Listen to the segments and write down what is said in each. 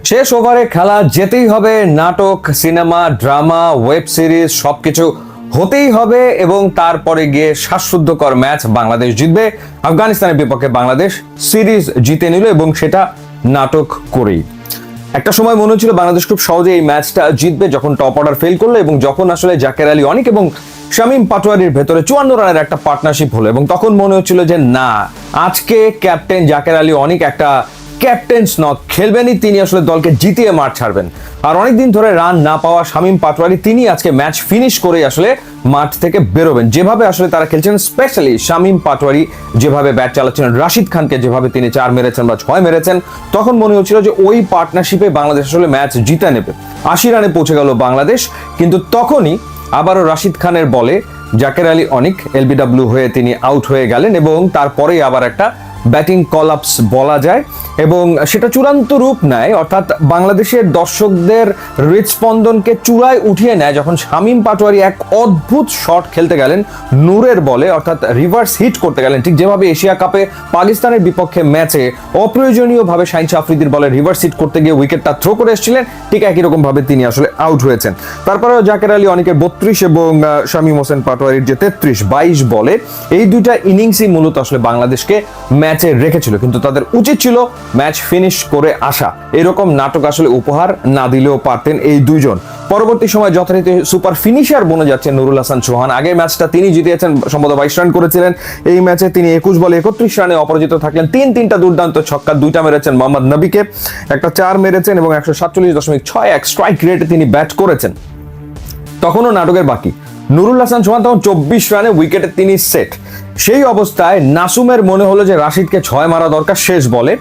শেষ ওভারে খেলা যেতেই হবে, নাটক, সিনেমা, ড্রামা, ওয়েব সিরিজ সবকিছু হতেই হবে এবং তারপরে গিয়ে শ্বাসরুদ্ধকর ম্যাচ বাংলাদেশ জিতবে। আফগানিস্তানের বিপক্ষে বাংলাদেশ সিরিজ জিতে নিল এবং সেটা নাটক করেই। একটা সময় মনে হচ্ছিল বাংলাদেশ খুব সহজে এই ম্যাচটা জিতবে যখন টপ অর্ডার ফেল করলো এবং যখন আসলে জাকের আলী অনিক এবং শামীম পাটোয়ারির ভেতরে 54 রানের একটা পার্টনারশিপ হলো এবং তখন মনে হচ্ছিল যে না, আজকে ক্যাপ্টেন জাকের আলী অনিক একটা ক্যাপ্টেন্স নক খেলবেনই, তিনি আসলে দলকে জিতিয়ে মাঠ ছাড়বেন। আর অনেকদিন ধরে রান না পাওয়া শামীম পাটোয়ারি তিনি আজকে ম্যাচ ফিনিশ করে আসলে মাঠ থেকে বেরোবেন। যেভাবে আসলে তারা খেলছেন, স্পেশালি শামীম পাটোয়ারি যেভাবে ব্যাট চালাচ্ছিলেন, রাশিদ খানকে যেভাবে তিনি 4 মেরেছেন বা 6 মেরেছেন, তখন মনে হচ্ছিল যে ওই পার্টনারশিপে বাংলাদেশ আসলে ম্যাচ জিতে নেবে। 80 রানে পৌঁছে গেল বাংলাদেশ, কিন্তু তখনই আবারও রাশিদ খানের বলে জাকের আলী অনিক এলবিডব্লিউ হয়ে তিনি আউট হয়ে গেলেন এবং তারপরেই আবার একটা ব্যাটিং কলাপস বলা যায় এবং সেটা চূড়ান্ত রূপ নেয়, অর্থাৎ বাংলাদেশের দর্শকদের হৃদস্পন্দনকে চূড়ায় উঠিয়ে নেয় যখন শামীম পাটোয়ারি এক অদ্ভুত শট খেলতে গেলেন নূরের বলে, অর্থাৎ রিভার্স হিট করতে গেলেন। ঠিক যেভাবে এশিয়া কাপে পাকিস্তানের বিপক্ষে ম্যাচে অপ্রয়োজনীয়ভাবে শাহিন আফ্রিদির বলে রিভার্স হিট করতে গিয়ে উইকেটটা থ্রো করে এসেছিলেন, ঠিক একই রকম ভাবে তিনি আসলে আউট হয়েছেন। তারপরেও জাকের আলী অনিকের 32 এবং শামীম হোসেন পাটোয়ারির যে 33-22 বলে, এই দুইটা ইনিংসই মূলত আসলে বাংলাদেশকে ম্যাচে রেখেছিল, কিন্তু তাদের উচিত ছিল ম্যাচ ফিনিশ করে আসা। এরকম নাটক আসলে উপহার না দিলেও পারতেন এই দুইজন। পরবর্তী সময় যথারীতি সুপার ফিনিশার বনে যাচ্ছে নুরুল হাসান সোহান। আগের ম্যাচটা তিনি জিতিয়েছেন, সম্ভবত 22 রান করেছিলেন। এই ম্যাচে তিনি 21 বলে 31 রানে অপরাজিত থাকলেন। তিনটা দুর্দান্ত ছক্কা, 2টা মেরেছেন মোহাম্মদ নবীকে, একটা 4 মেরেছেন এবং 147.61 স্ট্রাইক রেটে তিনি ব্যাট করেছেন। তখনও নাটকের বাকি। নুরুল হাসান সোহান তখন 24 রানে উইকেটে তিনি সেট। সেই অবস্থায় নাসুমের মনে হলো যে রাশিদকে 6 মারা দরকার। শেষ বলে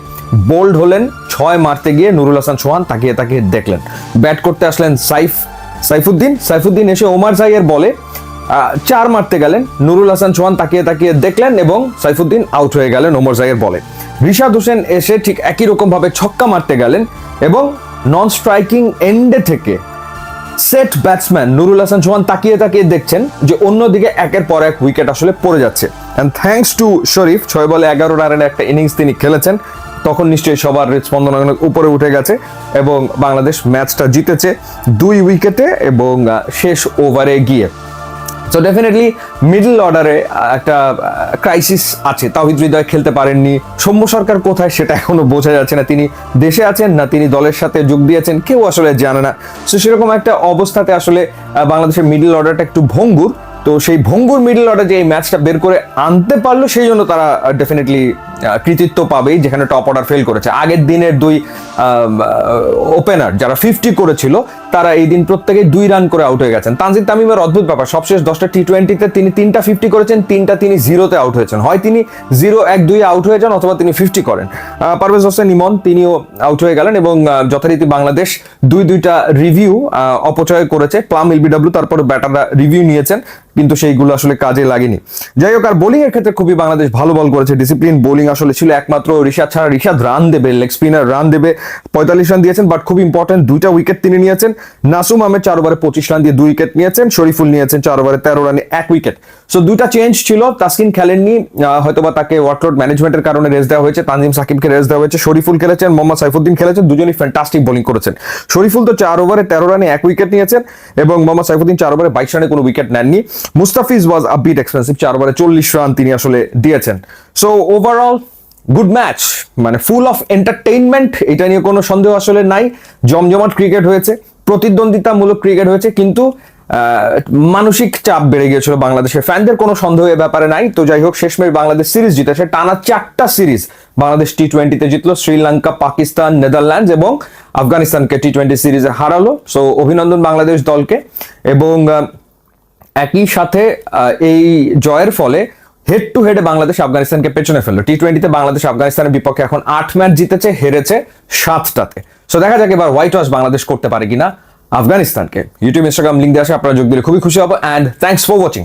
বোল্ড হলেন, 6 মারতে গিয়ে নুরুল হাসান সোহান তাকিয়ে দেখলেন। ব্যাট করতে আসলেন সাইফুদ্দিন এসে ওমার জাইয়ের বলে 4 মারতে গেলেন। নুরুল হাসান সোহান তাকিয়ে দেখলেন এবং সাইফুদ্দিন আউট হয়ে গেলেন ওমর জাইয়ের বলে। রিশাদ হোসেন এসে ঠিক একই রকম ভাবে ছক্কা মারতে গেলেন এবং নন স্ট্রাইকিং এন্ডে থেকে সেট ব্যাটসম্যান নুরুল হাসান সোহান তাকিয়ে দেখছেন যে অন্যদিকে একের পর এক উইকেট আসলে পড়ে যাচ্ছে। এন্ড থ্যাঙ্কস টু শরীফ 6 বলে 11 রানের একটা ইনিংস তিনি খেলেছেন। তখন নিশ্চয়ই সবার হৃদস্পন্দন অনেক উপরে উঠে গেছে এবং বাংলাদেশ ম্যাচটা জিতেছে 2 উইকেটে এবং শেষ ওভারে গিয়ে। সো ডেফিনেটলি মিডল অর্ডারে একটা ক্রাইসিস আছে। তাওহিদ হৃদয় খেলতে পারেননি। সৌম্য সরকার কোথায় সেটা এখনো বোঝা যাচ্ছে না। তিনি দেশে আছেন না তিনি দলের সাথে যোগ দিয়েছেন কেউ আসলে জানে না। সো সেরকম একটা অবস্থাতে আসলে বাংলাদেশের মিডল অর্ডারটা একটু ভঙ্গুর। তো সেই ভঙ্গুর মিডল অর্ডার যে এই ম্যাচটা বের করে আনতে পারলো, সেই জন্য তারা ডেফিনেটলি কৃতিত্ব পাবেই, যেখানে টপ অর্ডার ফেল করেছে। আগের দিনের 2 ওপেনার যারা 50 করেছিল তারা এই দিন প্রত্যেকেই 2 রান করে আউট হয়ে গেছেন। তানজিদ তামিমের অদ্ভুত ব্যাপার, সবশেষ 10টা টি20তে তিনি 3টা 50 করেছেন, 3টা তিনি 0-তে আউট হয়েছেন। হয় তিনি 0-1-2 আউট হয়ে যান অথবা তিনি 50 করেন। পারভেজ হোসেন ইমন তিনিও আউট হয়ে গেলেন এবং যথারীতি বাংলাদেশ 2টা রিভিউ অপচয় করেছে। প্লাম এলবিডব্লিউ তারপরে ব্যাটাররা রিভিউ নিয়েছেন, কিন্তু সেইগুলো আসলে কাজে লাগেনি। যাই হোক, আর বোলিং এর ক্ষেত্রে খুবই বাংলাদেশ ভালো বল করেছে। ডিসিপ্লিন বোলিং আসলে ছিল একমাত্র রিশাদ ছাড়া। রিশাদ রান দেবে, লেগ স্পিনার রান দেবে, 45 রান দিয়েছেন, বাট খুব ইম্পর্টেন্ট 2টা উইকেট তিনি নিয়েছেন। নাসুম আহমেদ 4 ওভারে 25 রান দিয়ে 2 উইকেট নিয়েছেন। শরীফুল নিয়েছেন 4 ওভারে 13 রানে 1 উইকেট। সো 2টা চেঞ্জ ছিল। তাসকিন খেলেননি, হয়তোবা তাকে ওয়ার্কলোড ম্যানেজমেন্টের কারণে রেস্ট দেওয়া হয়েছে। তানজিম সাকিবকে রেস্ট দেওয়া হয়েছে। শরীফুল খেলেছেন, মোহাম্মদ সাইফুদ্দিন খেলেছেন, দুজনই ফ্যান্টাস্টিক বোলিং করেছেন। শরীফুল তো 4 ওভারে 13 রানে 1 উইকেট নিয়েছেন এবং মোহাম্মদ সাইফুদ্দিন 4 ওভারে 22 রানে কোনো উইকেট নেননি। মুস্তাফিজ ওয়াজ আ বিট এক্সপেন্সিভ, 4 ওভারে 40 রান তিনি আসলে দিয়েছেন। সো ওভারঅল গুড ম্যাচ, মানে ফুল অফ এন্টারটেইনমেন্ট, এটা নিয়ে কোনো সন্দেহ আসলে নাই। জমজমাট ক্রিকেট হয়েছে, প্রতিদ্বন্দ্বিতামূলক ক্রিকেট হয়েছে, কিন্তু মানসিক চাপ বেড়ে গিয়েছিল বাংলাদেশের ফ্যানদের, কোনো সন্দেহ এ ব্যাপারে নাই। তো যাই হোক, শেষমেশ বাংলাদেশ সিরিজ জিতেছে। টানা 4টা সিরিজ বাংলাদেশ টি20তে জিতলো। শ্রীলঙ্কা, পাকিস্তান, নেদারল্যান্ডস এবং আফগানিস্তানকে টি20 সিরিজে হারালো। সো অভিনন্দন বাংলাদেশ দলকে। এবং একই সাথে এই জয়ের ফলে হেড টু হেডে বাংলাদেশ আফগানিস্তানকে পেছনে ফেললো। টি20তে বাংলাদেশ আফগানিস্তানের বিপক্ষে এখন 8 ম্যাচ জিতেছে, হেরেছে 7টাতে। সো দেখা যাক এবার হোয়াইট ওয়াশ বাংলাদেশ করতে পারে কিনা আফগানিস্তানকে। ইউটিউব, ইনস্টাগ্রাম লিঙ্ক দিয়ে আসে, আপনারা যোগ দিলে খুবই খুশি হবো। And thanks for watching.